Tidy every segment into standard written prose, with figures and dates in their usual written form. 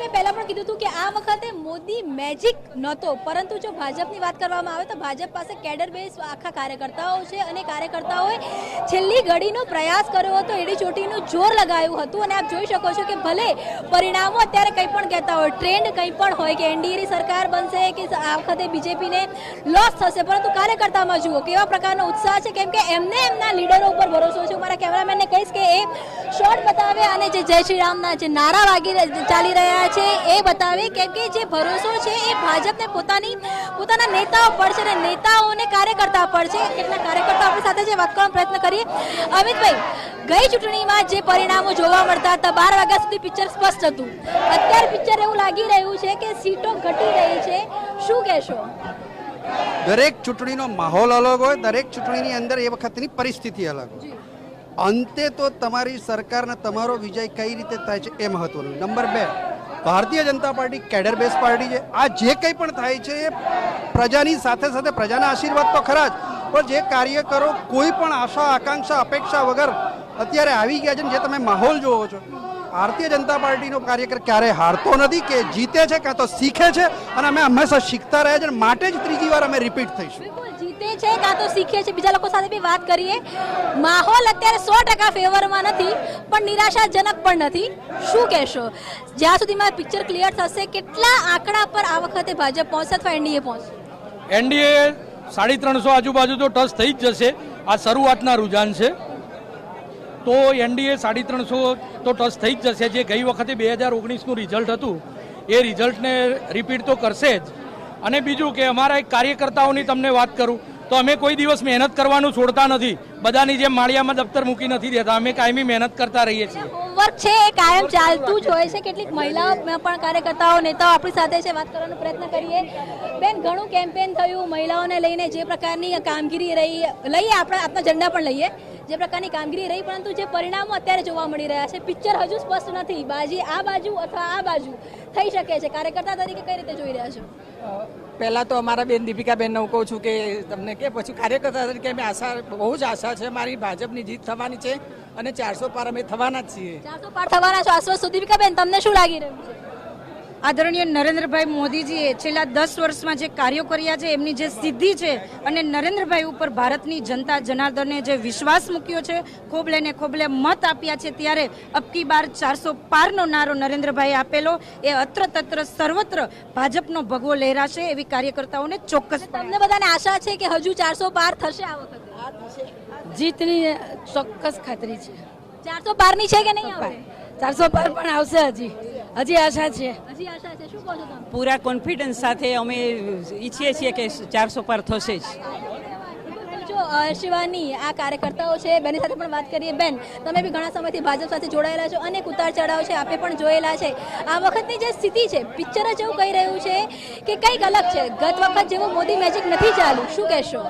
મેં પહેલા પણ કીધું હતું કે આ વખતે મોદી મેજિક નહોતો, પરંતુ જો ભાજપની વાત કરવામાં આવે તો ભાજપ પાસે કેડર બેઝ આખા કાર્યકર્તાઓ છે અને કાર્યકર્તાઓએ છેલ્લી ઘડીનો પ્રયાસ કર્યો હતો, એડી ચોટીનું જોર લગાવ્યું હતું. અને આપ જોઈ શકો છો કે ભલે પરિણામો અત્યારે કંઈ પણ કહેતા હોય, ટ્રેન્ડ કંઈ પણ હોય કે એનડીએની સરકાર બનશે કે આ વખતે બીજેપીને લોસ થશે, પરંતુ કાર્યકર્તામાં જુઓ કેવા પ્રકારનો ઉત્સાહ છે, કેમ કે એમને એમના લીડરો ઉપર ભરોસો છે. મારા કેમેરામેનને કહીશ કે એ શોર્ટ બતાવે અને જે જય શ્રી રામના જે નારા ચાલી રહ્યા છે એ બતાવે, કેમ કે જે ભરોસો છે એ ભાજપને પોતાના નેતાઓ પર છે અને નેતાઓને કાર્યકર્તા પર છે. કેટલા કાર્યકર્તા આપણી સાથે જે વાત કરવાનો પ્રયત્ન કરીએ. અમિતભાઈ, ગઈ ચૂંટણીમાં જે પરિણામો જોવા મળતા હતા 12 વાગ્યા સુધી પિક્ચર સ્પષ્ટ હતું, અત્યારે પિક્ચર એવું લાગી રહ્યું છે કે સીટો ઘટી રહી છે, શું કહેશો? દરેક ચૂંટણીનો માહોલ અલગ હોય, દરેક ચૂંટણીની અંદર એ વખતની પરિસ્થિતિ અલગ હોય. અંતે તો તમારી સરકારને તમારો વિજય કઈ રીતે થાય છે એ મહત્વનું. Number 2, Bharatiya Janata party cadre base party છે. આ જે કંઈ પણ થાય છે એ પ્રજાની સાથે સાથે પ્રજાના આશીર્વાદ તો ખરા જ, પણ જે કાર્યકરો કોઈ પણ આશા આકાંક્ષા અપેક્ષા વગર અત્યારે આવી ગયા છે, જે તમે માહોલ જોવો છો, ભારતીય જનતા પાર્ટીનો કાર્યકર ક્યારેય હારતો નથી, કે જીતે છે કાં તો શીખે છે, અને અમે હંમેશા શીખતા રહ્યા છે, માટે જ ત્રીજી વાર અમે રિપીટ થઈશું. જીતે છે કાં તો શીખે છે. બીજા લોકો સાથે બી વાત કરીએ. માહોલ અત્યારે 100% ફેવરમાં નથી, પણ નિરાશાજનક પણ નથી, શું કહેશો? જ્યાં સુધીમાં પિક્ચર ક્લિયર થશે, કેટલા આંકડા પર આ વખતે ભાજપ પહોંચશે અથવા એનડીએ પહોંચશે? એનડીએ 350 આજુબાજુ તો ટચ થઈ જ જશે. આ શરૂઆતના રુઝાન છે, તો એનડીએ 350 તો ટચ થઈ જ જશે. જે ગઈ વખતે 2019નું રિઝલ્ટ હતું એ રિઝલ્ટને રિપીટ તો કરશે જ. અને બીજું કે અમારા એક કાર્યકર્તાઓની તમને વાત કરું તો અમે કોઈ દિવસ મહેનત કરવાનું છોડતા નથી. બધાની જેમ માળિયામાં દફતર મૂકી નથી દેતા, અમે કાયમી મહેનત કરતા રહીએ છીએ. હોમવર્ક છે એ કાયમ ચાલતું જ હોય છે. કેટલીક મહિલાઓ પણ કાર્યકર્તાઓ નેતાઓ આપણી સાથે છે, વાત કરવાનો પ્રયત્ન કરીએ. બેન, ઘણું કેમ્પેન થયું મહિલાઓને લઈને, જે પ્રકારની કામગીરી રહી, લઈએ આપણે આપણા ઝંડા પણ લઈએ, જે પ્રકારની કામગીરી રહી, પરંતુ જે પરિણામો અત્યારે જોવા મળી રહ્યા છે, પિક્ચર હજુ સ્પષ્ટ નથી. બાજી આ બાજુ અથવા આ બાજુ થઈ શકે છે. કાર્યકર્તા તરીકે કઈ રીતે જોઈ રહ્યા છો? પહેલાં તો અમારા બેન દીપિકાબેનને હું કહું છું કે તમને કે પછી કાર્યકર્તા તરીકે અમે આશા, બહુ જ આશા છે મારી, ભાજપની જીત થવાની છે અને 400 પાર અમે થવાના જ છીએ. 400 પાર થવાના છો, આશ્વસ્ત. દીપિકાબેન, તમને શું લાગી રહ્યું છે? આદરણીય નરેન્દ્રભાઈ મોદીજીએ છેલ્લા 10 વર્ષમાં જે કાર્યો કર્યા છે, એમની જે સિદ્ધિ છે, અને નરેન્દ્રભાઈ ઉપર ભારતની જનતા જનાર્દને જે વિશ્વાસ મૂક્યો છે, ખોબલે ને ખોબલે મત આપ્યા છે, ત્યારે અબકી બાર 400 પારનો નારો નરેન્દ્રભાઈ આપેલો એ અત્ર તત્ર સર્વત્ર ભાજપનો ભગવો લહેરાશે એવી કાર્યકર્તાઓને ચોક્કસ. તમને બધાને આશા છે કે હજુ 400 પાર થશે આ વખતે? જીતની ચોક્કસ ખાતરી છે. 400 પારની છે કે નહીં આવે? 400 પાર પણ આવશે. હજી આશા છે. હજી આશા છે. શું કહો છો તમે? પૂરા કોન્ફિડન્સ સાથે અમે ઈચ્છીએ છીએ કે 400 પાર થશે જ. જો શિવાની આ કાર્યકર્તાઓ છે, બેની સાથે પણ વાત કરીએ. બેન, તમે બી ઘણા સમયથી ભાજપ સાથે જોડાયેલા છો, અનેક ઉતાર ચઢાવ છે, આપે પણ જોયેલા છે. આ વખતની જે સ્થિતિ છે, પિક્ચર જ એવું કહી રહ્યું છે કે કંઈક અલગ છે, ગત વખત જેવું મોદી મેજિક નથી ચાલ્યું, શું કહેશો?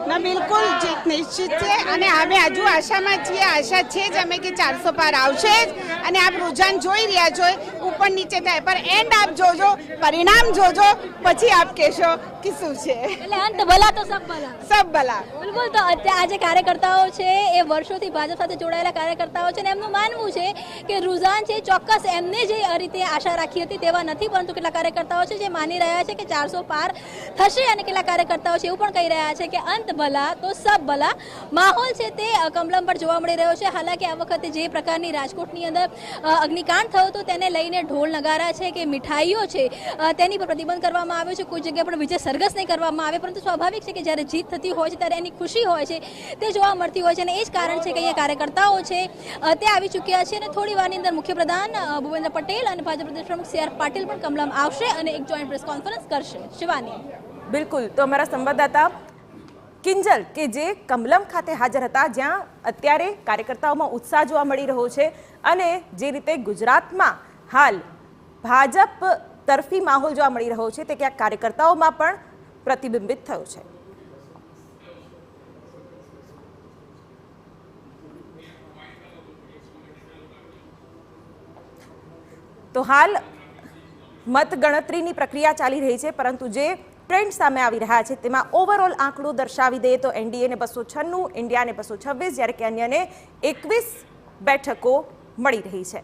ના, બિલકુલ જીત નિશ્ચિત છે અને અમે હજુ આશામાં છીએ. આશા છે જ અમે કે 400 પાર આવશે જ. અને આપ રુઝાન જોઈ રહ્યા છો, ઉપર નીચે થાય, પણ એન્ડ આપ જોજો, પરિણામ જોજો, પછી આપ કહેશો કે શું છે. એટલે અંત ભલા તો સબ ભલા. સબ ભલા. બિલકુલ. તો અત્યારે આ જે કાર્યકર્તાઓ છે એ વર્ષોથી ભાજપ સાથે જોડાયેલા કાર્યકર્તાઓ છે, અને એમનું માનવું છે કે રુઝાન છે ચોક્કસ એમને જે રીતે આશા રાખી હતી તેવા નથી, પરંતુ કેટલા કાર્યકર્તાઓ છે જે માની રહ્યા છે કે 400 પાર થશે, અને કેટલા કાર્યકર્તાઓ છે એવું પણ કહી રહ્યા છે કે અંત ભલા તો સબ ભલા. માહોલ છે તે કમલમ પર જોવા મળી રહ્યો છે. હાલાકી આ વખતે જે પ્રકારની રાજકોટની અંદર અગ્નિકાંડ થયો હતો તેને લઈને ઢોલ નગારા છે કે મીઠાઈઓ છે તેની પર પ્રતિબંધ કરવામાં આવ્યો છે. કોઈ જગ્યાએ પણ વિજય સરઘસ નહીં કરવામાં આવે, પરંતુ સ્વાભાવિક છે કે જ્યારે જીત થતી હોય છે ત્યારે એની ખુશી હોય છે તે જોવા મળતી હોય છે, અને એ જ કારણ છે કે અહીંયા કાર્યકર્તાઓ છે તે આવી ચૂક્યા છે. અને થોડી વારની અંદર મુખ્યપ્રધાન ભૂપેન્દ્ર પટેલ અને ભાજપ પ્રદેશ પ્રમુખ CR પાટીલ પણ કમલમ આવશે અને એક જોઈન્ટ પ્રેસ કોન્ફરન્સ કરશે. શિવાની. બિલકુલ. તો અમારા સંવાદદાતા કિંજલ કે જે કમલમ ખાતે હાજર હતા, જ્યાં અત્યારે કાર્યકર્તાઓમાં ઉત્સાહ જોવા મળી રહ્યો છે, અને જે રીતે ગુજરાતમાં હાલ ભાજપ તરફી માહોલ જોવા મળી રહ્યો છે તે ક્યાંક કાર્યકર્તાઓમાં પણ પ્રતિબિંબિત થયો છે. તો હાલ મતગણતરીની પ્રક્રિયા ચાલી રહી છે, પરંતુ જે ટ્રેન્ડ સામે આવી રહ્યા છે તેમાં ઓવરઓલ આંકડો દર્શાવી દઈએ તો એનડીએને 296, ઇન્ડિયાને 226, જ્યારે કે અન્યને 21 બેઠકો મળી રહી છે.